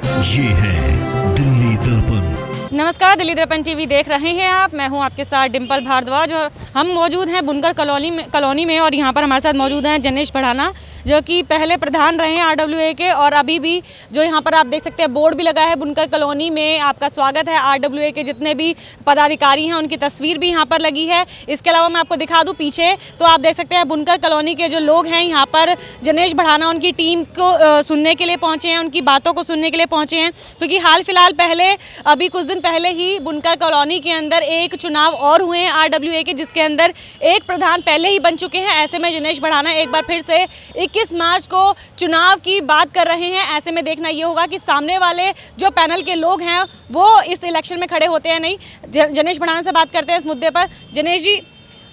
ये है दिल्ली दर्पण। नमस्कार, दिल्ली दर्पण टीवी देख रहे हैं आप। मैं हूं आपके साथ डिम्पल भारद्वाज और हम मौजूद हैं बुनकर कॉलोनी में और यहां पर हमारे साथ मौजूद हैं जनेश बढ़ाना, जो कि पहले प्रधान रहे हैं आरडब्ल्यूए के और अभी भी जो यहां पर आप देख सकते हैं बोर्ड भी लगा है बुनकर कॉलोनी में। आपका स्वागत है। आरडब्ल्यूए के जितने भी पदाधिकारी हैं उनकी तस्वीर भी यहाँ पर लगी है। इसके अलावा मैं आपको दिखा दूँ पीछे तो आप देख सकते हैं बुनकर कॉलोनी के जो लोग हैं यहाँ पर जनेश बढ़ाना उनकी टीम को सुनने के लिए पहुँचे हैं, उनकी बातों को सुनने के लिए पहुँचे हैं, क्योंकि हाल फिलहाल अभी कुछ दिन पहले ही बुनकर कॉलोनी के अंदर एक चुनाव और हुए हैं आरडब्ल्यूए के, जिसके अंदर एक प्रधान पहले ही बन चुके हैं। ऐसे में जनेश बढ़ाना एक बार फिर से 21 मार्च को चुनाव की बात कर रहे हैं। ऐसे में देखना ये होगा कि सामने वाले जो पैनल के लोग हैं वो इस इलेक्शन में खड़े होते हैं नहीं। जनेश बढ़ाना से बात करते हैं इस मुद्दे पर। जनेश जी,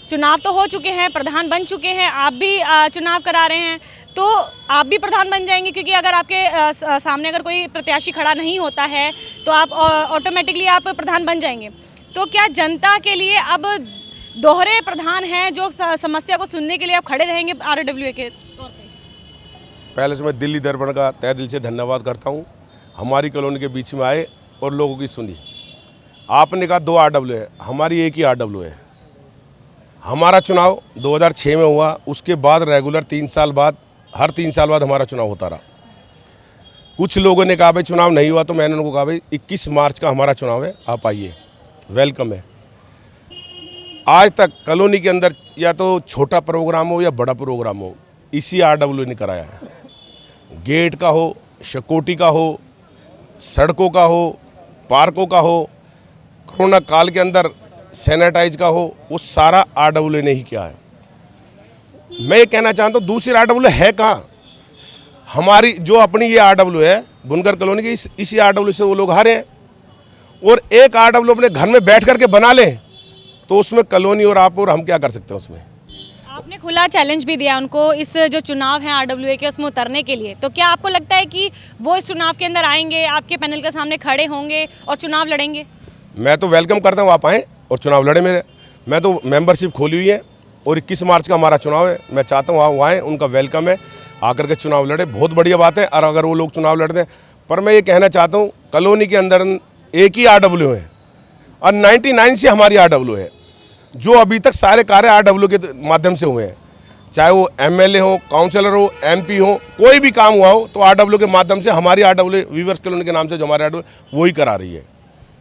चुनाव तो हो चुके हैं, प्रधान बन चुके हैं, आप भी चुनाव करा रहे हैं, तो आप भी प्रधान बन जाएंगे, क्योंकि अगर आपके सामने अगर कोई प्रत्याशी खड़ा नहीं होता है तो आप ऑटोमेटिकली आप प्रधान बन जाएंगे। तो क्या जनता के लिए अब दोहरे प्रधान हैं जो समस्या को सुनने के लिए आप खड़े रहेंगे आरडब्ल्यूए के तौर पे? पहले से मैं दिल्ली दर्पण का तहे दिल से धन्यवाद करता हूँ। हमारी कॉलोनी के बीच में आए और लोगों की सुनी। आपने कहा 2 आरडब्ल्यू है, हमारी एक ही आरडब्ल्यू है। हमारा चुनाव 2006 में हुआ, उसके बाद रेगुलर 3 साल बाद, हर 3 साल बाद हमारा चुनाव होता रहा। कुछ लोगों ने कहा भाई चुनाव नहीं हुआ, तो मैंने उनको कहा भाई 21 मार्च का हमारा चुनाव है, आप आइए, वेलकम है। आज तक कॉलोनी के अंदर या तो छोटा प्रोग्राम हो या बड़ा प्रोग्राम हो, इसी आरडब्ल्यू ने कराया है। गेट का हो, सिक्योरिटी का हो, सड़कों का हो, पार्कों का हो, कोरोना काल के अंदर सैनिटाइज का हो, वो सारा आरडब्ल्यू ने ही किया है। मैं ये कहना चाहता हूँ दूसरी आरडब्ल्यू है कहाँ? हमारी जो अपनी ये आरडब्ल्यू है बुनकर कॉलोनी की, इसी आरडब्ल्यू से वो लोग हारे हैं। और एक आरडब्ल्यू अपने घर में बैठ करके बना लें तो उसमें कॉलोनी और आप और हम क्या कर सकते हैं उसमें? आपने खुला चैलेंज भी दिया उनको इस जो चुनाव है आरडब्ल्यूए के उसमें उतरने के लिए, तो क्या आपको लगता है कि वो इस चुनाव के अंदर आएंगे, आपके पैनल के सामने खड़े होंगे और चुनाव लड़ेंगे? मैं तो वेलकम करता हूँ, आप आएँ और चुनाव लड़े मेरे। मैं तो मेंबरशिप खोली हुई है और 21 मार्च का हमारा चुनाव है। मैं चाहता हूँ वो आएँ, उनका वेलकम है, आकर के चुनाव लड़े, बहुत बढ़िया बात है। और अगर वो लोग चुनाव लड़ते हैं, पर मैं ये कहना चाहता हूँ कॉलोनी के अंदर एक ही आरडब्ल्यू है और 99 से हमारी आरडब्ल्यू है, जो अभी तक सारे कार्य आरडब्ल्यू के माध्यम से हुए हैं। चाहे वो एमएलए हो, काउंसलर हो, एमपी हो, कोई भी काम हुआ हो तो आरडब्ल्यू के माध्यम से हमारी आरडब्ल्यू वीवर्स कॉलोनी के नाम से जो हमारी आरडब्ल्यू वही करा रही है।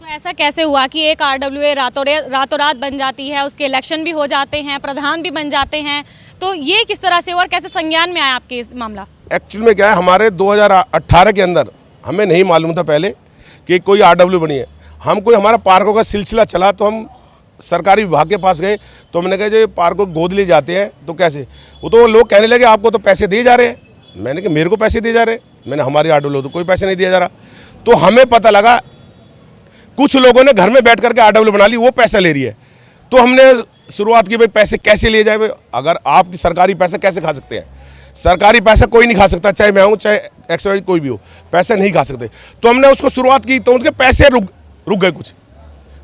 तो ऐसा कैसे हुआ कि एक आरडब्ल्यूए रातों रात बन जाती है, उसके इलेक्शन भी हो जाते हैं, प्रधान भी बन जाते हैं, तो ये किस तरह से और कैसे संज्ञान में आया आपके इस मामला? एक्चुअल में क्या है, हमारे 2018 के अंदर हमें नहीं मालूम था पहले कि कोई आरडब्ल्यू बनी है। हम कोई हमारा पार्कों का सिलसिला चला तो हम सरकारी विभाग के पास गए, तो हमने कहा जो पार्कों को गोद ले जाते हैं तो कैसे? वो तो लोग कहने लगे आपको तो पैसे दिए जा रहे हैं। मैंने कहा मेरे को पैसे दिए जा रहे हैं? मैंने हमारी आरडब्ल्यू तो कोई पैसे नहीं दिया जा रहा। तो हमें पता लगा कुछ लोगों ने घर में बैठ करके आरडब्ल्यू बना ली, वो पैसा ले रही है। तो हमने शुरुआत की भाई पैसे कैसे लिए जाए? अगर आप सरकारी पैसा कैसे खा सकते हैं? सरकारी पैसा कोई नहीं खा सकता, चाहे मैं हूँ चाहे एक्स कोई भी हो, पैसे नहीं खा सकते। तो हमने उसको शुरुआत की तो उनके पैसे रुक गए कुछ।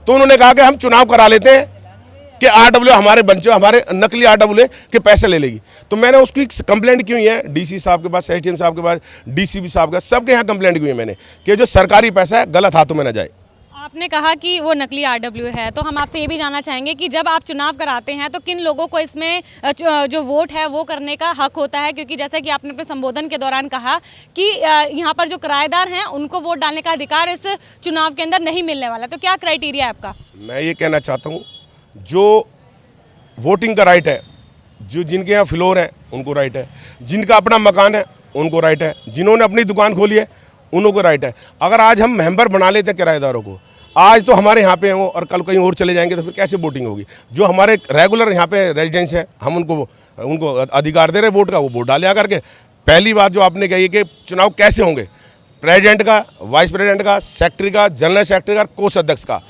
तो उन्होंने कहा कि हम चुनाव करा लेते हैं कि आरडब्ल्यू हमारे बच्चे हमारे नकली आरडब्ल्यू के पैसे ले लेगी। तो मैंने उसकी कंप्लेंट की हुई है डीसी साहब के पास, एसडीएम साहब के पास, डीसीपी साहब के, सबके यहाँ कंप्लेंट की हुई है मैंने कि जो सरकारी पैसा है गलत हाथों में न जाए। आपने कहा कि वो नकली आरडब्ल्यू है, तो हम आपसे ये भी जानना चाहेंगे कि जब आप चुनाव कराते हैं तो किन लोगों को इसमें जो वोट है वो करने का हक होता है? क्योंकि जैसा कि आपने अपने संबोधन के दौरान कहा कि यहाँ पर जो किराएदार हैं उनको वोट डालने का अधिकार इस चुनाव के अंदर नहीं मिलने वाला, तो क्या क्राइटेरिया है आपका? मैं ये कहना चाहता हूँ जो वोटिंग का राइट है, जो जिनके यहाँ फ्लोर है उनको राइट है, जिनका अपना मकान है उनको राइट है, जिन्होंने अपनी दुकान खोली है उनको राइट है। अगर आज हम मेंबर बना लेते हैं किराएदारों को, आज तो हमारे यहाँ पे हो और कल कहीं और चले जाएंगे, तो फिर कैसे वोटिंग होगी? जो हमारे रेगुलर यहाँ पे रेजिडेंट्स हैं, हम उनको अधिकार दे रहे वोट का, वो वोट डाले आकर के। पहली बात जो आपने कही कि चुनाव कैसे होंगे, प्रेसिडेंट का, वाइस प्रेसिडेंट का, सेक्रेटरी का, जनरल सेक्रेटरी का, कोषाध्यक्ष का,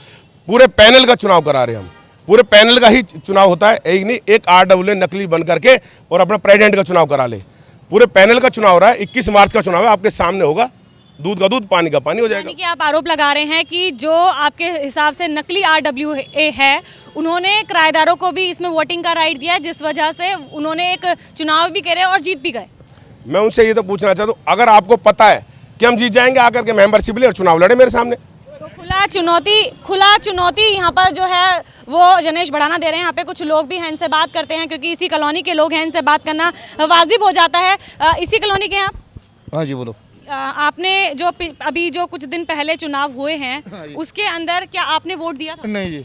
पूरे पैनल का चुनाव करा रहे हैं हम। पूरे पैनल का ही चुनाव होता है, एक नहीं एक आरडब्ल्यू नकली बन करके और अपना प्रेसिडेंट का चुनाव करा ले। पूरे पैनल का चुनाव हो रहा है, 21 मार्च का चुनाव है, आपके सामने होगा, दूध का दूध पानी का पानी हो जाएगा। यानी कि आप आरोप लगा रहे हैं कि जो आपके हिसाब से नकली आरडब्ल्यूए है, उन्होंने किराएदारों को भी इसमें वोटिंग का राइट दिया, जिस वजह से उन्होंने एक चुनाव भी करे और जीत भी गए। मैं उनसे ये तो पूछना चाहता हूँ, अगर आपको पता है कि हम जीत जाएंगे, आकर के मेंबरशिप ले और चुनाव लड़े मेरे सामने। तो खुला चुनौती यहाँ पर जो है वो जनेश भड़ाना दे रहे हैं। यहाँ पे कुछ लोग भी हैं, इनसे बात करते हैं क्योंकि इसी कॉलोनी के लोग हैं, इनसे बात करना वाजिब हो जाता है। इसी कॉलोनी के हैं आप? हाँ जी बोलो। आपने जो अभी जो कुछ दिन पहले चुनाव हुए हैं उसके अंदर क्या आपने वोट दिया था? नहीं जी।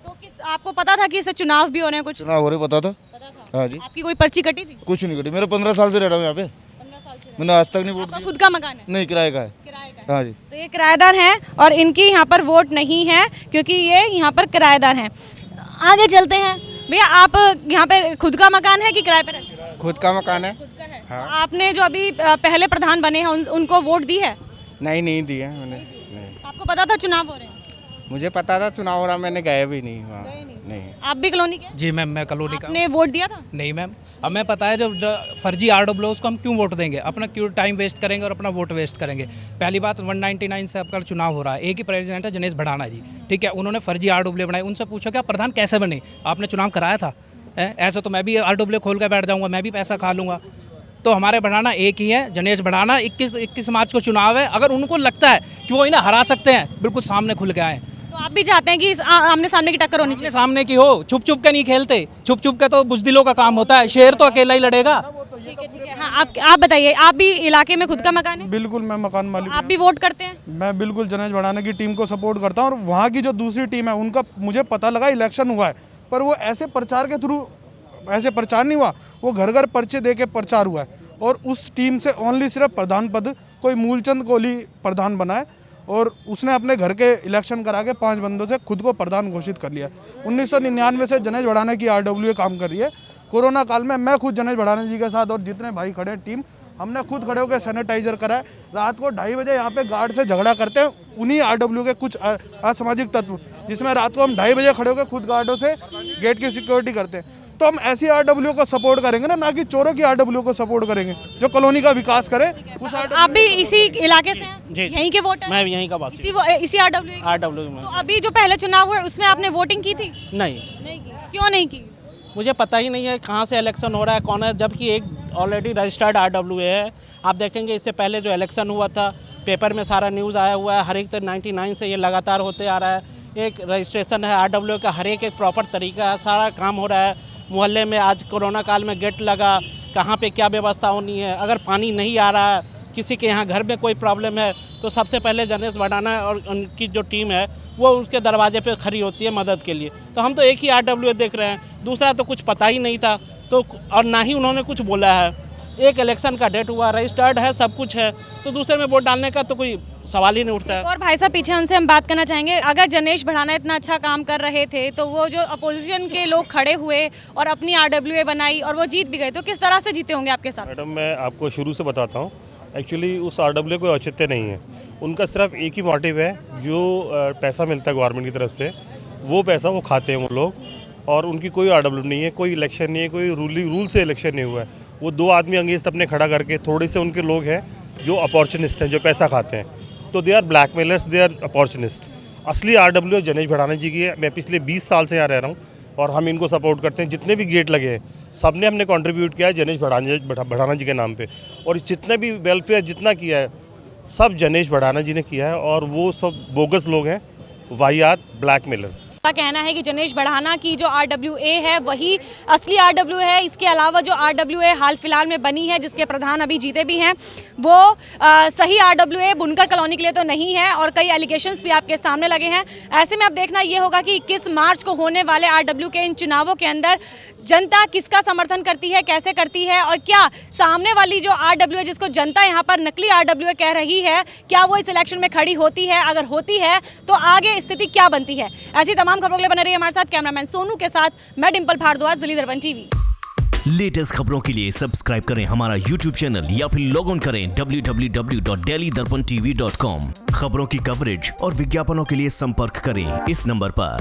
तो आपको पता था कि इससे चुनाव भी हो रहे हैं? कुछ चुनाव हो रहे पता था। हाँ जी। आपकी कोई पर्ची कटी थी? कुछ नहीं कटी, मेरे 15 साल से रह रहा हूँ यहाँ पे। 15 साल से मैंने आज तक नहीं वोट आपका दिया। खुद का मकान है? नहीं, किराए का है। किराए का? हाँ जी। तो ये किराएदार हैं और इनकी यहाँ पर वोट नहीं है क्योंकि ये यहाँ पर किराएदार हैं। आगे चलते हैं। भैया आप यहाँ पे खुद का मकान है कि किराए पे रहते हैं? खुद का मकान है। खुद का है। हाँ। तो आपने जो अभी पहले प्रधान बने हैं उनको वोट दी है? नहीं दी है मैंने। नहीं। आपको पता था चुनाव हो रहे हैं? मुझे पता था चुनाव हो रहा, मैंने गए भी नहीं वहाँ। नहीं। आप भी कॉलोनी के? जी मैम, मैं कॉलोनी का। आपने वोट दिया था? नहीं मैम, अब मैं पता है जो फर्जी आरडब्ल्यू उसको हम क्यों वोट देंगे, अपना क्यों टाइम वेस्ट करेंगे और अपना वोट वेस्ट करेंगे। पहली बात 199 से आपका चुनाव हो रहा है, एक ही प्रेसिडेंट है जनेश भड़ाना जी, ठीक है। उन्होंने फर्जी आरडब्ल्यू बनाई, उनसे पूछो कि आप प्रधान कैसे बने, आपने चुनाव कराया था? ऐसा तो मैं भी आरडब्ल्यू खोल कर बैठ जाऊँगा, मैं भी पैसा खा लूँगा। तो हमारे भड़ाना एक ही है, जनेश भड़ाना। 21 मार्च को चुनाव है, अगर उनको लगता है कि वो इन्हें हरा सकते हैं, बिल्कुल सामने खुल के आए। तो आप भी चाहते हैं कि आमने सामने की टक्कर होनी चाहिए? सामने की हो, छुप छुप के नहीं खेलते। छुप छुप के तो बुजदिलों का काम होता है, शेर तो अकेला ही लड़ेगा। ठीक है। हाँ, आप बताइए, आप भी इलाके में खुद का मकान है? बिल्कुल, मैं मकान मालिक आप भी वोट करते हैं? मैं बिल्कुल जनेश भड़ाना की टीम को सपोर्ट करता हूँ। और वहाँ की जो दूसरी टीम है उनका मुझे पता लगा इलेक्शन हुआ है, पर वो ऐसे प्रचार के थ्रू ऐसे प्रचार नहीं हुआ, वो घर घर पर्चे दे के प्रचार हुआ है। और उस टीम से ओनली सिर्फ प्रधान पद कोई मूलचंद कोहली प्रधान बना है और उसने अपने घर के इलेक्शन करा के 5 बंदों से खुद को प्रधान घोषित कर लिया। 1999 से जनेश भड़ाना की आरडब्ल्यू काम कर रही है। कोरोना काल में मैं खुद जनेश भड़ाना जी के साथ और जितने भाई खड़े हैं टीम, हमने खुद खड़े होकर सैनिटाइजर करा है। रात को 2:30 बजे यहाँ पे गार्ड से झगड़ा करते हैं उन्हीं आरडब्ल्यू के कुछ असामाजिक तत्व, जिसमें रात को हम 2:30 बजे खड़े होकर खुद गार्डों से गेट की सिक्योरिटी करते हैं। तो हम ऐसी आरडब्ल्यू को सपोर्ट करेंगे ना कि चोरों की आरडब्ल्यू को सपोर्ट करेंगे जो कॉलोनी का विकास करे। उस आप भी इसी इलाके से हैं? जी। यहीं के वोटर? मैं यहीं का वासी इसी आरडब्ल्यू में। तो अभी जो पहले चुनाव हुए उसमें आपने वोटिंग की थी? नहीं की। क्यों नहीं की? मुझे पता ही नहीं है कहाँ से इलेक्शन हो रहा है, कौन है, जबकि एक ऑलरेडी रजिस्टर्ड आरडब्ल्यू है। आप देखेंगे इससे पहले जो इलेक्शन हुआ था, पेपर में सारा न्यूज़ आया हुआ है, हर एक 99 से ये लगातार होते आ रहा है। एक रजिस्ट्रेशन है आरडब्ल्यू का, हर एक प्रॉपर तरीका है, सारा काम हो रहा है। मोहल्ले में आज कोरोना काल में गेट लगा, कहाँ पे क्या व्यवस्था होनी है। अगर पानी नहीं आ रहा है, किसी के यहाँ घर में कोई प्रॉब्लम है, तो सबसे पहले जनेश भड़ाना और उनकी जो टीम है वो उसके दरवाजे पे खड़ी होती है मदद के लिए। तो हम तो एक ही आरडब्ल्यू देख रहे हैं, दूसरा तो कुछ पता ही नहीं था, तो और ना ही उन्होंने कुछ बोला है। एक इलेक्शन का डेट हुआ, रजिस्टर्ड है, सब कुछ है, तो दूसरे में वोट डालने का तो कोई सवाल ही नहीं उठता है। और भाई साहब पीछे उनसे हम बात करना चाहेंगे, अगर जनेश भड़ाना इतना अच्छा काम कर रहे थे तो वो जो अपोजिशन के लोग खड़े हुए और अपनी आरडब्ल्यूए बनाई और वो जीत भी गए, तो किस तरह से जीते होंगे आपके साथ? मैडम, मैं आपको शुरू से बताता हूँ। एक्चुअली उस आरडब्ल्यू कोई औचित्य नहीं है, उनका सिर्फ एक ही मोटिव है, जो पैसा मिलता है गवर्नमेंट की तरफ से वो पैसा वो खाते हैं वो लोग, और उनकी कोई आरडब्ल्यू नहीं है, कोई इलेक्शन नहीं है, कोई रूल से इलेक्शन नहीं हुआ है। वो 2 आदमी अंगेंस्ट अपने खड़ा करके, थोड़े से उनके लोग हैं जो अपॉर्चुनिस्ट हैं, जो पैसा खाते हैं, तो they are blackmailers, they are opportunist. असली आरडब्ल्यू जनेश भड़ाना जी की है। मैं पिछले 20 साल से यहाँ रह रहा हूँ और हम इनको सपोर्ट करते हैं। जितने भी गेट लगे हैं सब ने हमने कंट्रीब्यूट किया है जनेश भड़ाना जी के नाम पे, और जितने भी वेलफेयर जितना किया है सब जनेश भड़ाना जी ने किया है, और वो सब बोगस लोग हैं, वाहियात ब्लैकमेलर्स। का कहना है कि जनेश भड़ाना की जो आरडब्ल्यूए है वही असली आरडब्ल्यू है। इसके अलावा जो आरडब्ल्यूए हाल फिलहाल में बनी है जिसके प्रधान अभी जीते भी हैं, वो सही आरडब्ल्यूए बुनकर कॉलोनी के लिए तो नहीं है और कई एलिगेशंस भी आपके सामने लगे हैं। ऐसे में अब देखना ये होगा कि 21 मार्च को होने वाले आरडब्ल्यू के इन चुनावों के अंदर जनता किसका समर्थन करती है, कैसे करती है, और क्या सामने वाली जो आरडब्ल्यू है जिसको जनता यहाँ पर नकली आरडब्ल्यू कह रही है, क्या वो इस इलेक्शन में खड़ी होती है? अगर होती है तो आगे स्थिति क्या बनती है? ऐसी तमाम खबरों के लिए बने रहिए हमारे साथ। कैमरामैन सोनू के साथ मैं डिंपल भारद्वाज, दिल्ली दर्पण टीवी। लेटेस्ट खबरों के लिए सब्सक्राइब करें हमारा यूट्यूब चैनल या फिर लॉग ऑन करें www.delhidarpantv.com। खबरों की कवरेज और विज्ञापनों के लिए संपर्क करें इस नंबर पर।